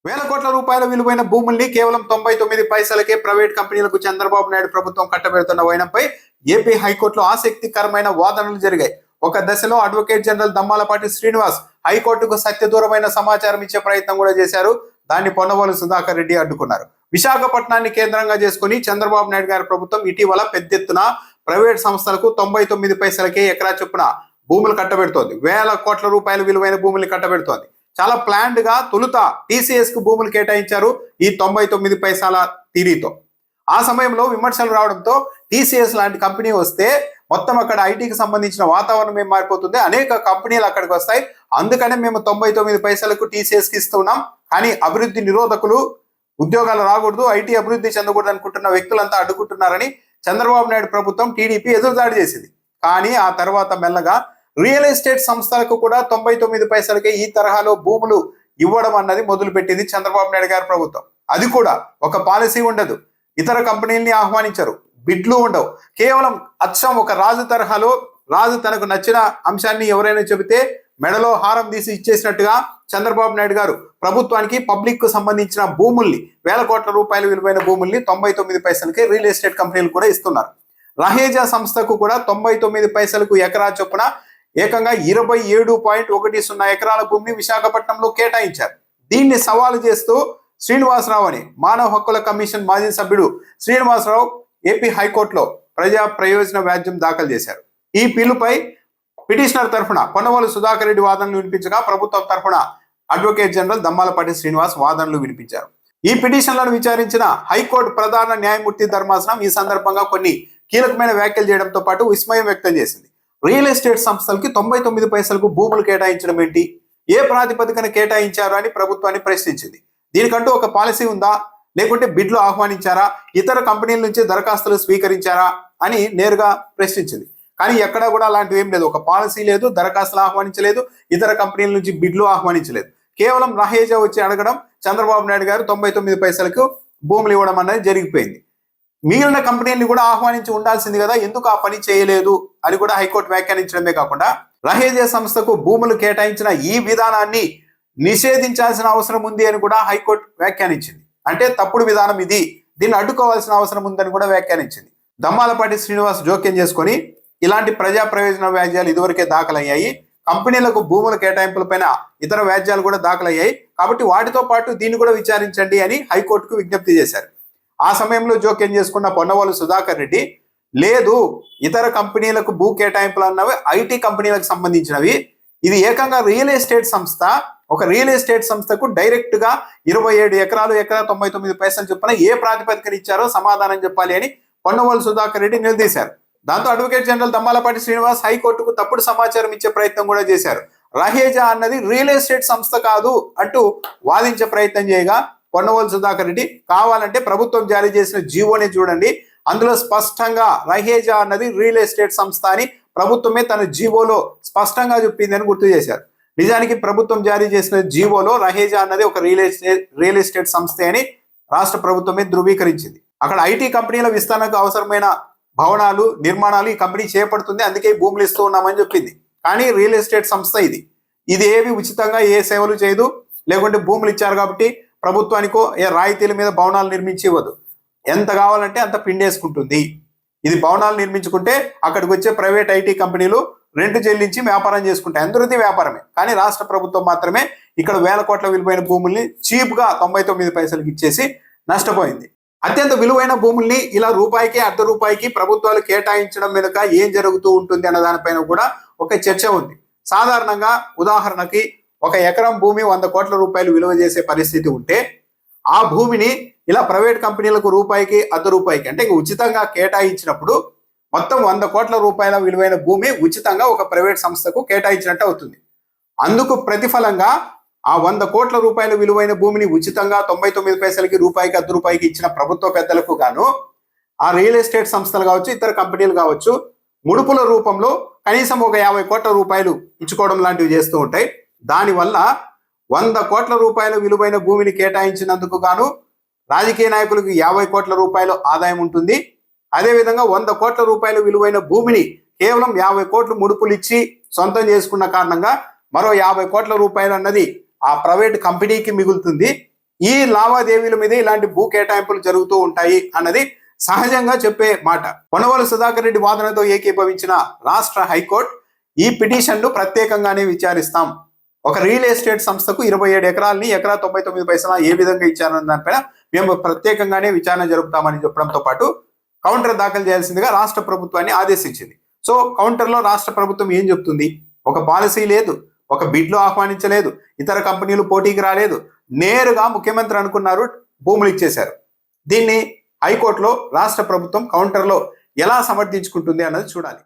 వేల కోట్ల రూపాయల విలువైన భూముల్ని కేవలం 99 పైసలకే ప్రైవేట్ కంపెనీలకు చంద్రబాబు నాయుడు ప్రభుత్వం కట్టబెడుతున్న వైనంపై ఏపీ హైకోర్టులో ఆసక్తికరమైన వాదనలు జరిగాయి. ఒక దశలో అడ్వకేట్ జనరల్ దమ్మాలపాటి శ్రీనివాస్ హైకోర్టుకు సత్యదూరమైన సమాచారం ఇచ్చే ప్రయత్నం కూడా చేశారు. దాన్ని పొన్నవోలు సుధాకర్ రెడ్డి అడ్డుకున్నారు. విశాఖపట్నాన్ని కేంద్రంగా చేసుకుని చంద్రబాబు నాయుడు గారి ప్రభుత్వం ఇటీవల పెద్ద ఎత్తున ప్రైవేట్ సంస్థలకు 99 పైసలకే ఎకరా చొప్పున భూములు కట్టబెడుతోంది. వేల కోట్ల రూపాయల విలువైన భూముల్ని కట్టబెడుతోంది. చాలా ప్లాన్డ్ గా తొలుత టీసీఎస్ కు భూములు కేటాయించారు ఈ 99 పైసల తీరితో. ఆ సమయంలో విమర్శలు రావడంతో టీసీఎస్ లాంటి కంపెనీ వస్తే మొత్తం అక్కడ ఐటీకి సంబంధించిన వాతావరణం ఏం మారిపోతుంది, అనేక కంపెనీలు అక్కడికి వస్తాయి. అందుకనే మేము 99 పైసలకు టీసీఎస్ కి ఇస్తున్నాం. కానీ అభివృద్ధి నిరోధకులు ఉద్యోగాలు రాకూడదు, ఐటీ అభివృద్ధి చెందకూడదు అనుకుంటున్న వ్యక్తులంతా అడ్డుకుంటున్నారని చంద్రబాబు నాయుడు ప్రభుత్వం టీడీపీ ఎదురుదాడి చేసింది. కానీ ఆ తర్వాత మెల్లగా రియల్ ఎస్టేట్ సంస్థలకు కూడా 99 పైసలకే ఈ తరహాలో భూములు ఇవ్వడం అన్నది మొదలుపెట్టింది చంద్రబాబు నాయుడు గారి ప్రభుత్వం. అది కూడా ఒక పాలసీ ఉండదు, ఇతర కంపెనీల్ని ఆహ్వానించరు, బిడ్లు ఉండవు. కేవలం అచ్చం ఒక రాజు తరహాలో రాజు తనకు నచ్చిన అంశాన్ని ఎవరైనా చెబితే మెడలో హారం తీసి ఇచ్చేసినట్టుగా చంద్రబాబు నాయుడు గారు ప్రభుత్వానికి పబ్లిక్ కు సంబంధించిన భూముల్ని, వేల కోట్ల రూపాయల విలువైన భూముల్ని 99 పైసలకే రియల్ ఎస్టేట్ కంపెనీలు కూడా ఇస్తున్నారు. రహేజా సంస్థకు కూడా 99 పైసలకు ఎకరా చొప్పున ఏకంగా 27.10 ఎకరాల భూమిని విశాఖపట్నంలో కేటాయించారు. దీన్ని సవాలు చేస్తూ శ్రీనివాసరావు అని మానవ హక్కుల కమిషన్ మాజీ సభ్యుడు శ్రీనివాసరావు ఏపీ హైకోర్టులో ప్రజా ప్రయోజన వ్యాజ్యం దాఖలు చేశారు. ఈ పిల్లుపై పిటిషనర్ తరఫున పొన్నవోలు సుధాకర్ రెడ్డి వాదనలు వినిపించగా ప్రభుత్వం తరఫున అడ్వకేట్ జనరల్ దమ్మాలపాటి శ్రీనివాస్ వాదనలు వినిపించారు. ఈ పిటిషన్లను విచారించిన హైకోర్టు ప్రధాన న్యాయమూర్తి ధర్మాసనం ఈ సందర్భంగా కొన్ని కీలకమైన వ్యాఖ్యలు చేయడంతో పాటు విస్మయం వ్యక్తం చేసింది. రియల్ ఎస్టేట్ సంస్థలకి 99 పైసలకు భూములు కేటాయించడం ఏంటి, ఏ ప్రాతిపదికన కేటాయించారు అని ప్రభుత్వాన్ని ప్రశ్నించింది. దీనికంటూ ఒక పాలసీ ఉందా, లేకుంటే బిడ్లు ఆహ్వానించారా, ఇతర కంపెనీల నుంచి దరఖాస్తులు స్వీకరించారా అని నేరుగా ప్రశ్నించింది. కానీ ఎక్కడా కూడా అలాంటివి ఏం లేదు. ఒక పాలసీ లేదు, దరఖాస్తులు ఆహ్వానించలేదు, ఇతర కంపెనీల నుంచి బిడ్లు ఆహ్వానించలేదు. కేవలం రహేజా వచ్చి అడగడం, చంద్రబాబు నాయుడు గారు 99 పైసలకు భూములు ఇవ్వడం అనేది జరిగిపోయింది. మిగిలిన కంపెనీలను కూడా ఆహ్వానించి ఉండాల్సింది కదా, ఎందుకు ఆ పని చేయలేదు అని కూడా హైకోర్టు వ్యాఖ్యానించడమే కాకుండా రహేజా సంస్థకు భూములు కేటాయించిన ఈ విధానాన్ని నిషేధించాల్సిన అవసరం ఉంది అని కూడా హైకోర్టు వ్యాఖ్యానించింది. అంటే తప్పుడు విధానం ఇది, దీన్ని అడ్డుకోవాల్సిన అవసరం ఉందని కూడా వ్యాఖ్యానించింది. దమ్మాలపాటి శ్రీనివాస్ జోక్యం చేసుకొని ఇలాంటి ప్రజా ప్రయోజన వ్యాజ్యాలు ఇదివరకే దాఖలయ్యాయి, కంపెనీలకు భూముల కేటాయింపులపైన ఇతర వ్యాజ్యాలు కూడా దాఖలయ్యాయి, కాబట్టి వాటితో పాటు దీన్ని కూడా విచారించండి అని హైకోర్టుకు విజ్ఞప్తి చేశారు. ఆ సమయంలో జోక్యం చేసుకున్న పొన్నవోలు సుధాకర్ రెడ్డి, లేదు ఇతర కంపెనీలకు భూ కేటాయింపులు అన్నవి ఐటీ కంపెనీలకు సంబంధించినవి, ఇది ఏకంగా రియల్ ఎస్టేట్ సంస్థ, ఒక రియల్ ఎస్టేట్ సంస్థకు డైరెక్ట్ గా 27 ఎకరాలు ఎకరా 99 పైసలు చొప్పున ఏ ప్రాతిపదికన ఇచ్చారో సమాధానం చెప్పాలి అని పొన్నవోలు సుధాకర్ రెడ్డి నిలదీశారు. దాంతో అడ్వకేట్ జనరల్ దమ్మాలపాటి శ్రీనివాస్ హైకోర్టుకు తప్పుడు సమాచారం ఇచ్చే ప్రయత్నం కూడా చేశారు. రహేజా అన్నది రియల్ ఎస్టేట్ సంస్థ కాదు అంటూ వాదించే ప్రయత్నం చేయగా పొన్నవోలు సుధాకర్ రెడ్డి, కావాలంటే ప్రభుత్వం జారీ చేసిన జీవోని చూడండి, అందులో స్పష్టంగా రహేజా అన్నది రియల్ ఎస్టేట్ సంస్థ అని ప్రభుత్వమే తన జీవోలో స్పష్టంగా చెప్పిందని గుర్తు చేశారు. నిజానికి ప్రభుత్వం జారీ చేసిన జీవోలో రహేజా అన్నది ఒక రియల్ ఎస్టేట్ సంస్థ అని రాష్ట్ర ప్రభుత్వమే ధృవీకరించింది. అక్కడ ఐటీ కంపెనీల విస్తరణకు అవసరమైన భవనాలు నిర్మాణాలు ఈ కంపెనీ చేపడుతుంది, అందుకే భూములు ఇస్తూ ఉన్నామని చెప్పింది. కానీ రియల్ ఎస్టేట్ సంస్థ ఇది ఏవి ఉచితంగా ఏ సేవలు చేయదు, లేకుంటే భూములు ఇచ్చారు కాబట్టి ప్రభుత్వానికో ఏ రాయితీల మీద భవనాలు నిర్మించి ఇవ్వదు, ఎంత కావాలంటే అంత పిండేసుకుంటుంది. ఇది భవనాలు నిర్మించుకుంటే అక్కడికి వచ్చే ప్రైవేట్ ఐటీ కంపెనీలు రెంట్ చెల్లించి వ్యాపారం చేసుకుంటాయి, అందరిది వ్యాపారమే. కానీ రాష్ట్ర ప్రభుత్వం మాత్రమే ఇక్కడ వేల కోట్ల విలువైన భూముల్ని చీప్ గా 99 పైసలకు ఇచ్చేసి నష్టపోయింది. అత్యంత విలువైన భూముల్ని ఇలా రూపాయికి అర్ధ రూపాయికి ప్రభుత్వాలు కేటాయించడం వెనుక ఏం జరుగుతూ ఉంటుంది అన్న దానిపైన కూడా ఒక చర్చ ఉంది. సాధారణంగా ఉదాహరణకి ఒక ఎకరం భూమి 100 కోట్ల రూపాయలు విలువ చేసే పరిస్థితి ఉంటే ఆ భూమిని ఇలా ప్రైవేట్ కంపెనీలకు రూపాయికి అర్ధ రూపాయికి అంటే ఉచితంగా కేటాయించినప్పుడు మొత్తం 100 కోట్ల రూపాయల విలువైన భూమి ఉచితంగా ఒక ప్రైవేట్ సంస్థకు కేటాయించినట్టు అవుతుంది. అందుకు ప్రతిఫలంగా ఆ 100 కోట్ల రూపాయల విలువైన భూమిని ఉచితంగా 99 పైసలకి రూపాయికి అర్ధ రూపాయికి ఇచ్చిన ప్రభుత్వ పెద్దలకు గాను ఆ రియల్ ఎస్టేట్ సంస్థలు కావచ్చు, ఇతర కంపెనీలు కావచ్చు, ముడుపుల రూపంలో కనీసం ఒక 50 కోట్ల రూపాయలు ఇచ్చుకోవడం లాంటివి చేస్తూ ఉంటాయి. దానివల్ల 100 కోట్ల రూపాయల విలువైన భూమిని కేటాయించినందుకు గాను రాజకీయ నాయకులకు 50 కోట్ల రూపాయలు ఆదాయం ఉంటుంది. అదేవిధంగా 100 కోట్ల రూపాయల విలువైన భూమిని కేవలం 50 కోట్లు ముడుపులు ఇచ్చి సొంతం చేసుకున్న కారణంగా మరో 50 కోట్ల రూపాయలు అన్నది ఆ ప్రైవేట్ కంపెనీకి మిగులుతుంది. ఈ లావాదేవీల మీద ఇలాంటి భూ కేటాయింపులు జరుగుతూ ఉంటాయి అన్నది సహజంగా చెప్పే మాట. పొన్నవోలు సుధాకర్ రెడ్డి వాదనతో ఏకీభవించిన రాష్ట్ర హైకోర్టు ఈ పిటిషన్ను ప్రత్యేకంగానే విచారిస్తాం. ఒక రియల్ ఎస్టేట్ సంస్థకు 27 ఎకరాలని ఎకరా 99 పైసల ఏ విధంగా ఇచ్చారన్న దానిపైన మేము ప్రత్యేకంగానే విచారణ జరుపుతామని చెప్పడంతో పాటు కౌంటర్ దాఖలు చేయాల్సిందిగా రాష్ట్ర ప్రభుత్వాన్ని ఆదేశించింది. సో కౌంటర్లో రాష్ట్ర ప్రభుత్వం ఏం చెప్తుంది? ఒక పాలసీ లేదు, ఒక బిడ్లు ఆహ్వానించలేదు, ఇతర కంపెనీలు పోటీకి రాలేదు, నేరుగా ముఖ్యమంత్రి అనుకున్నారు, భూములు ఇచ్చేశారు. దీన్ని హైకోర్టులో రాష్ట్ర ప్రభుత్వం కౌంటర్లో ఎలా సమర్థించుకుంటుంది అన్నది చూడాలి.